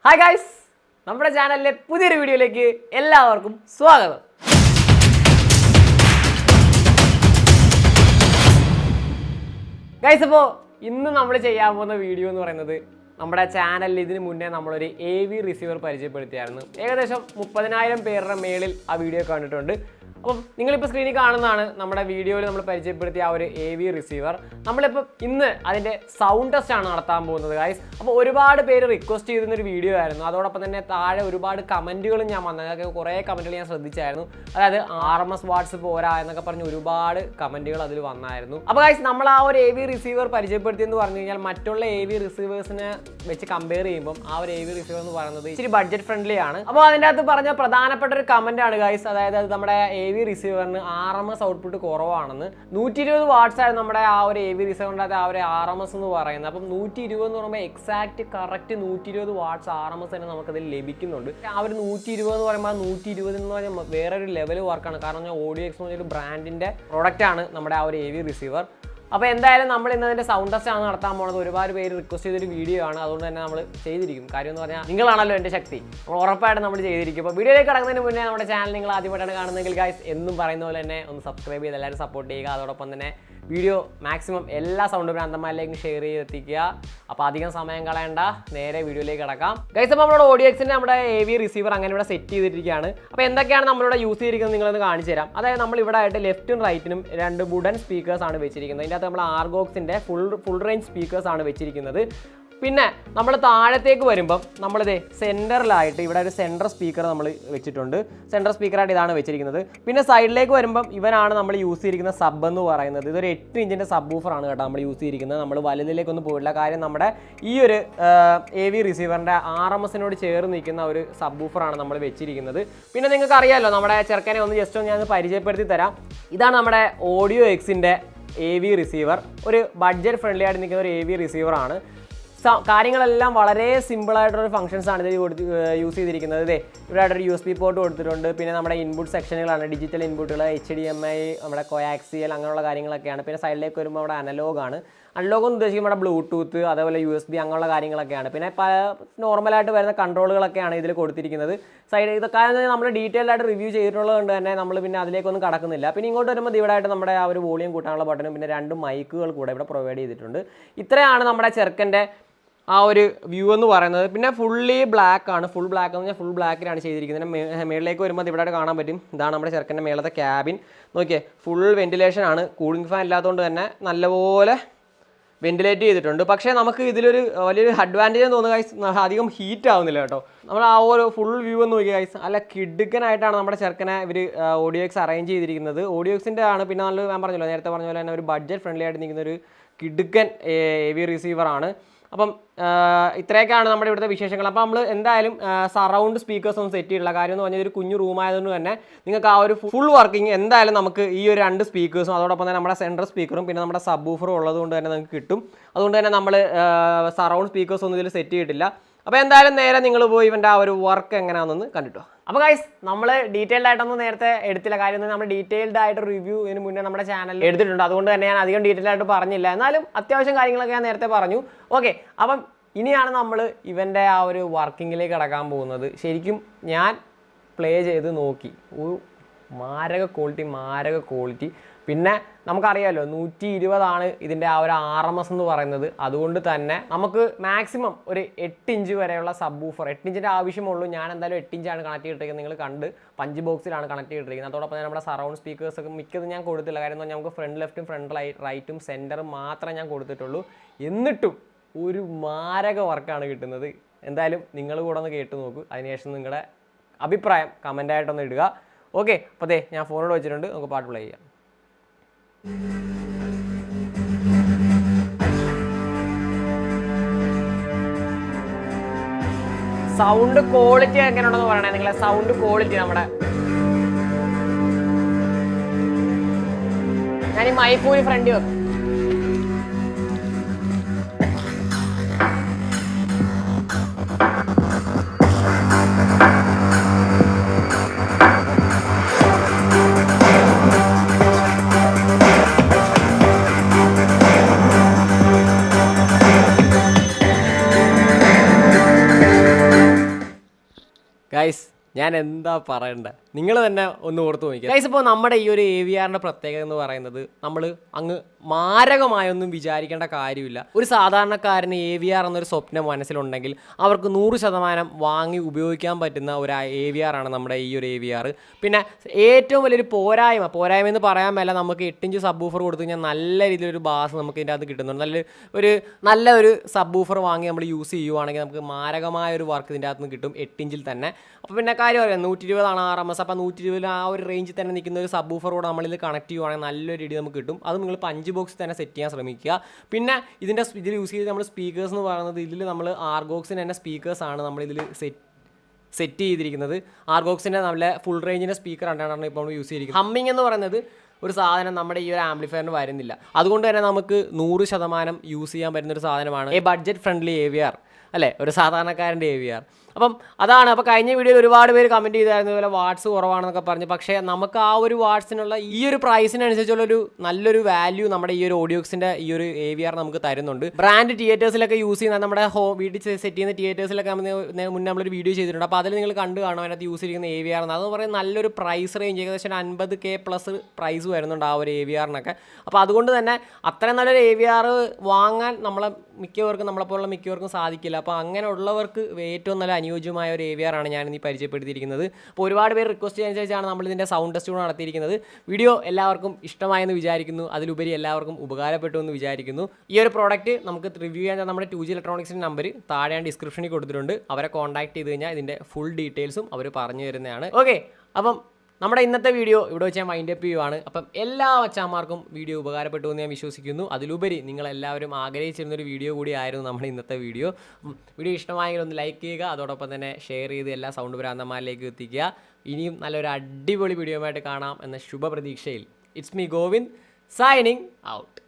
Hi guys, നമ്മുടെ ചാനലിലെ പുതിയൊരു വീഡിയോയിലേക്ക് എല്ലാവർക്കും സ്വാഗതം. ഗൈസ്, അപ്പോൾ ഇന്ന് നമ്മൾ ചെയ്യാൻ പോകുന്ന വീഡിയോ എന്ന് പറയുന്നത് നമ്മുടെ ചാനലിൽ ഇതിന് മുന്നേ നമ്മളൊരു AV റിസീവർ പരിചയപ്പെടുത്തിയായിരുന്നു. ഏകദേശം 30,000 പേരുടെ മേളിൽ ആ വീഡിയോ കണ്ടിട്ടുണ്ട്. അപ്പം നിങ്ങളിപ്പോൾ സ്ക്രീനിൽ കാണുന്നതാണ് നമ്മുടെ വീഡിയോയിൽ നമ്മൾ പരിചയപ്പെടുത്തിയ ആ ഒരു AV റിസീവർ. നമ്മളിപ്പോൾ ഇന്ന് അതിൻ്റെ സൗണ്ട് ടെസ്റ്റ് ആണ് നടത്താൻ പോകുന്നത് ഗൈസ്. അപ്പോൾ ഒരുപാട് പേര് റിക്വസ്റ്റ് ചെയ്തിരുന്നൊരു വീഡിയോ ആയിരുന്നു. അതോടൊപ്പം തന്നെ താഴെ ഒരുപാട് കമൻറ്റുകളും ഞാൻ വന്നത്, അതൊക്കെ കുറേ കമൻറ്റുകൾ ഞാൻ ശ്രദ്ധിച്ചായിരുന്നു. അതായത് RMS വാട്ട്സ് പോരാ എന്നൊക്കെ പറഞ്ഞ് ഒരുപാട് കമൻറ്റുകൾ അതിൽ വന്നായിരുന്നു. അപ്പോൾ ഗൈസ്, നമ്മൾ ആ ഒരു AV റിസീവർ പരിചയപ്പെടുത്തിയെന്ന് പറഞ്ഞു കഴിഞ്ഞാൽ മറ്റുള്ള AV റിസീവേഴ്സിനെ വെച്ച് കമ്പയർ ചെയ്യുമ്പോൾ ആ ഒരു AV റിസീവർ എന്ന് പറയുന്നത് ഇച്ചിരി ബഡ്ജറ്റ് ഫ്രണ്ട്ലി ആണ്. അപ്പോൾ അതിൻ്റെ അകത്ത് പറഞ്ഞ പ്രധാനപ്പെട്ട ഒരു കമൻ്റ് ആണ് ഗൈസ്. അതായത് അത് നമ്മുടെ AV റിസീവറിന് RMS ഔട്ട്പുട്ട് കുറവാണെന്ന്. 120 വാട്ട്സ് ആണ് നമ്മുടെ ആ ഒരു AV റിസീവറിൻ്റെ ആ ഒരു RMS എന്ന് പറയുന്നത്. അപ്പം 120 എന്ന് പറയുമ്പോൾ എക്സാക്ട് കറക്റ്റ് 120 വാട്ട്സ് RMS തന്നെ നമുക്കതിൽ ലഭിക്കുന്നുണ്ട്. ആ ഒരു 120 എന്ന് പറയുമ്പോൾ 120 എന്ന് പറഞ്ഞാൽ വേറൊരു ലെവൽ വർക്കാണ്. കാരണം ᴨ എന്ന് പറഞ്ഞൊരു ബ്രാൻഡിൻ്റെ പ്രോഡക്റ്റ് ആണ് നമ്മുടെ ആ ഒരു AV റിസീവർ. അപ്പോൾ എന്തായാലും നമ്മൾ ഇന്നതിൻ്റെ സൗണ്ട് ടെസ്റ്റ് ആണ് നടത്താൻ പോകുന്നത്. ഒരുപാട് പേര് റിക്വസ്റ്റ് ചെയ്തൊരു വീഡിയോ ആണ്, അതുകൊണ്ട് തന്നെ നമ്മൾ ചെയ്തിരിക്കും. കാര്യം എന്ന് പറഞ്ഞാൽ നിങ്ങളാണല്ലോ എൻ്റെ ശക്തി, നമ്മൾ ഉറപ്പായിട്ടും നമ്മൾ ചെയ്തിരിക്കും. അപ്പോൾ വീഡിയോയിലേക്ക് കടക്കുന്നതിന് മുന്നേ നമ്മുടെ ചാനൽ നിങ്ങൾ ആദ്യമായിട്ടാണ് കാണുന്നതെങ്കിൽ ഗൈസ്, എന്നും പറയുന്ന പോലെ തന്നെ ഒന്ന് സബ്സ്ക്രൈബ് ചെയ്ത് എല്ലാവരും സപ്പോർട്ട് ചെയ്യുക. അതോടൊപ്പം തന്നെ വീഡിയോ മാക്സിമം എല്ലാ സൗണ്ട് ഭ്രാന്തന്മാരിലേക്കും ഷെയർ ചെയ്തെത്തിക്കുക. അപ്പോൾ അധികം സമയം കളയണ്ട, നേരെ വീഡിയോയിലേക്ക് കിടക്കാം ഗൈസ്. അപ്പോൾ നമ്മുടെ ഓഡിയോക്സിൻ്റെ നമ്മുടെ AV റിസീവർ അങ്ങനെ ഇവിടെ സെറ്റ് ചെയ്തിരിക്കുകയാണ്. അപ്പോൾ എന്തൊക്കെയാണ് നമ്മളിവിടെ യൂസ് ചെയ്തിരിക്കുന്നത് നിങ്ങളൊന്ന് കാണിച്ചു തരാം. അതായത് നമ്മൾ ഇവിടെ ആയിട്ട് ലെഫ്റ്റും റൈറ്റിനും 2 വുഡൻ സ്പീക്കേഴ്സ് ആണ് വെച്ചിരിക്കുന്നത്. അതിൻ്റെ അകത്ത് നമ്മൾ ആർഗോക്സിൻ്റെ ഫുൾ റേഞ്ച് സ്പീക്കേഴ്സ് ആണ് വെച്ചിരിക്കുന്നത്. പിന്നെ നമ്മൾ താഴത്തേക്ക് വരുമ്പം നമ്മളിത് സെൻറ്ററിലായിട്ട് ഇവിടെ ഒരു സെൻറ്റർ സ്പീക്കർ നമ്മൾ വെച്ചിട്ടുണ്ട്. സെൻറ്റർ സ്പീക്കറായിട്ട് ഇതാണ് വെച്ചിരിക്കുന്നത്. പിന്നെ സൈഡിലേക്ക് വരുമ്പം ഇവനാണ് നമ്മൾ യൂസ് ചെയ്തിരിക്കുന്ന സബ് എന്ന് പറയുന്നത്. ഇതൊരു 8 ഇഞ്ചിൻ്റെ സബ് ഊഫറാണ് കേട്ടോ നമ്മൾ യൂസ് ചെയ്തിരിക്കുന്നത്. നമ്മൾ വലുതിലേക്കൊന്നും പോയില്ല. കാര്യം നമ്മുടെ ഈ ഒരു AV റിസീവറിൻ്റെ RMSനോട് ചേർന്ന് നിൽക്കുന്ന ഒരു സബ് ഊഫറാണ് നമ്മൾ വെച്ചിരിക്കുന്നത്. പിന്നെ നിങ്ങൾക്ക് അറിയാമല്ലോ, നമ്മുടെ ചെറുക്കനെ ഒന്ന് ജസ്റ്റ് ഒന്ന് ഞാൻ പരിചയപ്പെടുത്തി തരാം. ഇതാണ് നമ്മുടെ ᴨᴟᴟ AV റിസീവർ. ഒരു ബഡ്ജറ്റ് ഫ്രണ്ട്ലി ആയിട്ട് നിൽക്കുന്ന ഒരു AV റിസീവറാണ്. കാര്യങ്ങളെല്ലാം വളരെ സിമ്പിളായിട്ടുള്ള ഫംഗ്ഷൻസ് ആണ് ഇത് യൂസ് ചെയ്തിരിക്കുന്നത്. ഇവിടെ ആയിട്ടൊരു USB പോർട്ട് കൊടുത്തിട്ടുണ്ട്. പിന്നെ നമ്മുടെ ഇൻപുട്ട് സെക്ഷനുകളാണ്, ഡിജിറ്റൽ ഇൻപുട്ടുകൾ, HDMI, നമ്മുടെ കോയാക്സിയൽ അങ്ങനെയുള്ള കാര്യങ്ങളൊക്കെയാണ്. പിന്നെ സൈഡിലേക്ക് വരുമ്പോൾ അവിടെ അനലോഗാണ്. അനലോഗ് എന്ന് ഉദ്ദേശിക്കുമ്പോൾ നമ്മുടെ ബ്ലൂടൂത്ത്, അതേപോലെ USB അങ്ങനെയുള്ള കാര്യങ്ങളൊക്കെയാണ്. പിന്നെ നോർമലായിട്ട് വരുന്ന കൺട്രോളുകളൊക്കെയാണ് ഇതിൽ കൊടുത്തിരിക്കുന്നത്. ഇതൊക്കെ നമ്മൾ ഡീറ്റെയിൽ ആയിട്ട് റിവ്യൂ ചെയ്തിട്ടുള്ളത് കൊണ്ട് തന്നെ നമ്മൾ പിന്നെ അതിലേക്കൊന്നും കടക്കുന്നില്ല. പിന്നെ ഇങ്ങോട്ട് വരുമ്പോൾ ഇവിടെ ആയിട്ട് നമ്മുടെ ആ ഒരു വോളിയം കൂട്ടാനുള്ള ബട്ടണും പിന്നെ 2 മൈക്കുകൾ കൂടെ ഇവിടെ പ്രൊവൈഡ് ചെയ്തിട്ടുണ്ട്. ഇത്രയാണ് നമ്മുടെ ചെറുക്കൻ്റെ ആ ഒരു വ്യൂ എന്ന് പറയുന്നത്. പിന്നെ ഫുള്ളി ബ്ലാക്ക് ആണ്. ഫുൾ ബ്ലാക്ക് എന്ന് പറഞ്ഞാൽ ഫുൾ ബ്ലാക്കിലാണ് ചെയ്തിരിക്കുന്നത്. മേളിലേക്ക് വരുമ്പോൾ ഇവിടെ കാണാൻ പറ്റും. ഇതാണ് നമ്മുടെ ചെറുക്കൻ്റെ മേളത്തെ ക്യാബിൻ. നോക്കിയേ, ഫുൾ വെന്റിലേഷൻ ആണ്. കൂളിംഗ് ഫാൻ ഇല്ലാത്തതുകൊണ്ട് തന്നെ നല്ലപോലെ വെന്റിലേറ്റ് ചെയ്തിട്ടുണ്ട്. പക്ഷേ നമുക്ക് ഇതിലൊരു വലിയൊരു അഡ്വാൻറ്റേജ് എന്ന് തോന്നുന്ന ഗൈസ്, അധികം ഹീറ്റ് ആവുന്നില്ല കേട്ടോ. നമ്മൾ ആ ഒരു ഫുൾ വ്യൂ എന്ന് നോക്കിയ ഗൈസ്, നല്ല കിടുക്കനായിട്ടാണ് നമ്മുടെ ചെറുക്കനെ ഇവർ ഓഡിയോക്സ് അറേഞ്ച് ചെയ്തിരിക്കുന്നത്. ഓഡിയോക്സിൻ്റെ ആണ്. പിന്നെ നല്ല ഞാൻ പറഞ്ഞല്ലോ, നേരത്തെ പറഞ്ഞ പോലെ തന്നെ ഒരു ബഡ്ജറ്റ് ഫ്രണ്ട്ലി ആയിട്ട് നിൽക്കുന്ന ഒരു കിടുക്കൻ AV റിസീവറാണ്. അപ്പം ഇത്രയൊക്കെയാണ് നമ്മുടെ ഇവിടുത്തെ വിശേഷങ്ങൾ. അപ്പോൾ നമ്മൾ എന്തായാലും സറൗണ്ട് സ്പീക്കേഴ്സ് ഒന്നും സെറ്റ് ചെയ്തിട്ടുള്ള കാര്യം എന്ന് പറഞ്ഞാൽ ഒരു കുഞ്ഞു റൂമായതുകൊണ്ട് തന്നെ നിങ്ങൾക്ക് ആ ഒരു ഫുൾ വർക്കിംഗ് എന്തായാലും നമുക്ക് ഈ ഒരു 2 സ്പീക്കേഴ്സും അതോടൊപ്പം തന്നെ നമ്മുടെ സെൻട്രൽ സ്പീക്കറും പിന്നെ നമ്മുടെ സബ് ഊഫറും ഉള്ളതുകൊണ്ട് തന്നെ നിങ്ങൾക്ക് കിട്ടും. അതുകൊണ്ട് തന്നെ നമ്മൾ സറൗണ്ട് സ്പീക്കേഴ്സ് ഒന്നും ഇതിൽ സെറ്റ് ചെയ്തിട്ടില്ല. അപ്പോൾ എന്തായാലും നേരെ നിങ്ങൾ പോയി ഇവൻ്റെ ആ ഒരു വർക്ക് എങ്ങനെയാണെന്ന് കണ്ടിട്ടോ. അപ്പോൾ ഗൈസ്, നമ്മൾ ഡീറ്റെയിൽഡ് ആയിട്ടൊന്നും നേരത്തെ എടുത്തില്ല. കാര്യം നമ്മൾ ഡീറ്റെയിൽഡ് ആയിട്ട് റിവ്യൂ ഇതിന് മുന്നേ നമ്മുടെ ചാനലിൽ എടുത്തിട്ടുണ്ട്. അതുകൊണ്ട് തന്നെ ഞാൻ അധികം ഡീറ്റെയിൽ ആയിട്ട് പറഞ്ഞില്ല. എന്നാലും അത്യാവശ്യം കാര്യങ്ങളൊക്കെ ഞാൻ നേരത്തെ പറഞ്ഞു. ഓക്കെ, അപ്പം ഇനിയാണ് നമ്മൾ ഇവൻ്റെ ആ ഒരു വർക്കിങ്ങിലേക്ക് കടക്കാൻ പോകുന്നത്. ശരിക്കും ഞാൻ പ്ലേ ചെയ്ത് നോക്കി, ഒരു മാരക ക്വാളിറ്റി. പിന്നെ നമുക്കറിയാമല്ലോ 120 ഇതിൻ്റെ ആ ഒരു RMS എന്ന് പറയുന്നത്. അതുകൊണ്ട് തന്നെ നമുക്ക് മാക്സിമം ഒരു 8 ഇഞ്ച് വരെയുള്ള സബ് ഊഫർ, 8 ഇഞ്ചിൻ്റെ ആവശ്യമുള്ളൂ. ഞാൻ എന്തായാലും 8 ഇഞ്ചാണ് കണക്ട് ചെയ്തിരിക്കുന്നത്. നിങ്ങൾ കണ്ട് പഞ്ച് ബോക്സിലാണ് കണക്ട് ചെയ്തിരിക്കുന്നത്. അതോടൊപ്പം തന്നെ നമ്മുടെ സറൗണ്ട് സ്പീക്കേഴ്സൊക്കെ മിക്കതും ഞാൻ കൊടുത്തില്ല. കാര്യം എന്ന് പറഞ്ഞാൽ നമുക്ക് ഫ്രണ്ട് ലെഫ്റ്റും ഫ്രണ്ട് റൈറ്റും സെൻറ്ററും മാത്രമേ ഞാൻ കൊടുത്തിട്ടുള്ളൂ. എന്നിട്ടും ഒരു മാരക വർക്കാണ് കിട്ടുന്നത്. എന്തായാലും നിങ്ങൾ കൂടെ ഒന്ന് കേട്ട് നോക്കൂ. അതിനുശേഷം നിങ്ങളുടെ അഭിപ്രായം കമൻ്റായിട്ടൊന്ന് ഇടുക. ഓക്കെ, അപ്പോൾ ഞാൻ ഫോണോട് വെച്ചിട്ടുണ്ട്. നമുക്ക് പാട്ട് പ്ലേ ചെയ്യാം. സൗണ്ട് ക്വാളിറ്റി എങ്ങനെയുണ്ടെന്ന് പറയണേ നിങ്ങളെ. സൗണ്ട് ക്വാളിറ്റി നമ്മുടെ ഞാൻ ഈ മൈക്കൂരി ഫ്രണ്ട് വെക്കും. ഗൈസ് ഞാൻ എന്താ പറയണ്ട, നിങ്ങൾ തന്നെ ഒന്ന് ഓർത്ത് നോക്കിയാൽ ഗൈസ്. ഇപ്പോൾ നമ്മുടെ ഈ ഒരു AVRന്റെ പ്രത്യേകത എന്ന് പറയുന്നത് നമ്മൾ അങ്ങ് മാരകമായൊന്നും വിചാരിക്കേണ്ട കാര്യമില്ല. ഒരു സാധാരണക്കാരന് AVR എന്നൊരു സ്വപ്നം മനസ്സിലുണ്ടെങ്കിൽ അവർക്ക് 100% വാങ്ങി ഉപയോഗിക്കാൻ പറ്റുന്ന ഒരു AVR ആണ് നമ്മുടെ ഈ ഒരു AVR. പിന്നെ ഏറ്റവും വലിയൊരു പോരായ്മ എന്ന് പറയാൻ മേല, നമുക്ക് 8 ഇഞ്ച് സബ് വൂഫർ കൊടുത്തു കഴിഞ്ഞാൽ നല്ല രീതിയിലൊരു ബാസ് നമുക്ക് ഇതിൻ്റെ അകത്ത് കിട്ടുന്നുണ്ട്. നല്ല ഒരു സബ് വൂഫർ വാങ്ങി നമ്മൾ യൂസ് ചെയ്യുവാണെങ്കിൽ നമുക്ക് മാരകമായ ഒരു വർക്ക് ഇതിൻ്റെ അകത്ത് നിന്ന് കിട്ടും 8 ഇഞ്ചിൽ തന്നെ. അപ്പോൾ പിന്നെ കാര്യം അറിയാം, 120 RMS. അപ്പോൾ 120 ആ ഒരു റേഞ്ചിൽ തന്നെ നിൽക്കുന്ന ഒരു സബ് വൂഫറോട് നമ്മളിത് കണക്ട് ചെയ്യുവാണെങ്കിൽ നല്ലൊരു ഇടി നമുക്ക് കിട്ടും. അത് നിങ്ങൾ പഞ്ച് ബോക്സിൽ തന്നെ സെറ്റ് ചെയ്യാൻ ശ്രമിക്കുക. പിന്നെ ഇതിൽ യൂസ് ചെയ്ത് നമ്മൾ സ്പീക്കേഴ്സ് എന്ന് പറയുന്നത്, ഇതിൽ നമ്മൾ ആർഗോക്സിന് തന്നെ സ്പീക്കേഴ്സാണ് നമ്മളിതിൽ സെറ്റ് ചെയ്തിരിക്കുന്നത്. ആർഗോക്സിൻ്റെ നല്ല ഫുൾ റേഞ്ചിൻ്റെ സ്പീക്കർ ആയിട്ടാണ് ഇപ്പോൾ നമ്മൾ യൂസ് ചെയ്തിരിക്കുന്നത്. ഹമ്മിങ് എന്ന് പറയുന്നത് ഒരു സാധനം നമ്മുടെ ഈ ഒരു ആംപ്ലിഫയറിന് വരുന്നില്ല. അതുകൊണ്ട് തന്നെ നമുക്ക് 100% യൂസ് ചെയ്യാൻ പറ്റുന്നൊരു സാധനമാണ് ബഡ്ജറ്റ് ഫ്രണ്ട്ലി AVR അല്ലേ, ഒരു സാധാരണക്കാരൻ്റെ AVR. അപ്പം അതാണ്. അപ്പോൾ കഴിഞ്ഞ വീഡിയോയിൽ ഒരുപാട് പേര് കമൻറ്റ് ചെയ്തായിരുന്നു ഇതുപോലെ വാട്ട്സ് കുറവാണെന്നൊക്കെ പറഞ്ഞ്. പക്ഷേ നമുക്ക് ആ ഒരു വാട്ട്സിനുള്ള ഈ ഒരു പ്രൈസിനനുസരിച്ചുള്ളൊരു നല്ലൊരു വാല്യൂ നമ്മുടെ ഈ ഒരു ഓഡിയോക്സിൻ്റെ ഈ ഒരു AVR നമുക്ക് തരുന്നുണ്ട്. ബ്രാൻഡ് തിയേറ്റേഴ്സിലൊക്കെ യൂസ് ചെയ്യുന്ന നമ്മുടെ വീട്ടിൽ സെറ്റ് ചെയ്യുന്ന തിയേറ്റേഴ്സിലൊക്കെ മുന്നേ നമ്മളൊരു വീഡിയോ ചെയ്തിട്ടുണ്ട്. അപ്പോൾ അതിൽ നിങ്ങൾ കണ്ടു കാണും അതിനകത്ത് യൂസ് ചെയ്യുന്ന AVR എന്ന്. അതെന്ന് പറയുന്നത് നല്ലൊരു പ്രൈസ് റേഞ്ച്, ഏകദേശം 50K പ്ലസ് പ്രൈസ് വരുന്നുണ്ട് ആ ഒരു AVRനൊക്കെ. അപ്പോൾ അതുകൊണ്ട് തന്നെ അത്രയും നല്ലൊരു AVR വാങ്ങാൻ നമ്മളെപ്പോലുള്ള മിക്കവർക്കും സാധിക്കില്ല. അപ്പോൾ അങ്ങനെയുള്ളവർക്ക് ഏറ്റവും നല്ല അനുയോജ്യമായ ഒരു AVR ആണ് ഞാനിന്ന് പരിചയപ്പെടുത്തിയിരിക്കുന്നത്. അപ്പോൾ ഒരുപാട് പേര് റിക്വസ്റ്റ് അനുസരിച്ചാണ് നമ്മളിതിൻ്റെ സൗണ്ട് ടെസ്റ്റ് നടത്തിയിരിക്കുന്നത്. വീഡിയോ എല്ലാവർക്കും ഇഷ്ടമായെന്ന് വിചാരിക്കുന്നു. അതിലുപരി എല്ലാവർക്കും ഉപകാരപ്പെട്ടു എന്ന് വിചാരിക്കുന്നു. ഈ ഒരു പ്രോഡക്റ്റ് നമുക്ക് റിവ്യൂ ചെയ്യാൻ നമ്മുടെ 2G ഇലക്ട്രോണിക്സിൻ്റെ നമ്പർ താഴെ ഡിസ്ക്രിപ്ഷനിൽ കൊടുത്തിട്ടുണ്ട്. അവരെ കോൺടാക്ട് ചെയ്ത് കഴിഞ്ഞാൽ ഇതിൻ്റെ ഫുൾ ഡീറ്റെയിൽസും അവർ പറഞ്ഞു തരുന്നതാണ്. ഓക്കെ, അപ്പം നമ്മുടെ ഇന്നത്തെ വീഡിയോ ഇവിടെ വെച്ച് ഞാൻ വൈൻഡപ്പ് ചെയ്യുവാണ്. അപ്പം എല്ലാ അച്ഛന്മാർക്കും വീഡിയോ ഉപകാരപ്പെട്ടു എന്ന് ഞാൻ വിശ്വസിക്കുന്നു. അതിലുപരി നിങ്ങളെല്ലാവരും ആഗ്രഹിച്ചിരുന്നൊരു വീഡിയോ കൂടി ആയിരുന്നു നമ്മുടെ ഇന്നത്തെ വീഡിയോ. വീഡിയോ ഇഷ്ടമായെങ്കിൽ ഒന്ന് ലൈക്ക് ചെയ്യുക, അതോടൊപ്പം തന്നെ ഷെയർ ചെയ്ത് എല്ലാ സൗണ്ട് ഭ്രാന്തന്മാരിലേക്ക് എത്തിക്കുക. ഇനിയും നല്ലൊരു അടിപൊളി വീഡിയോയുമായിട്ട് കാണാം എന്ന ശുഭപ്രതീക്ഷയിൽ it's me Govind signing out.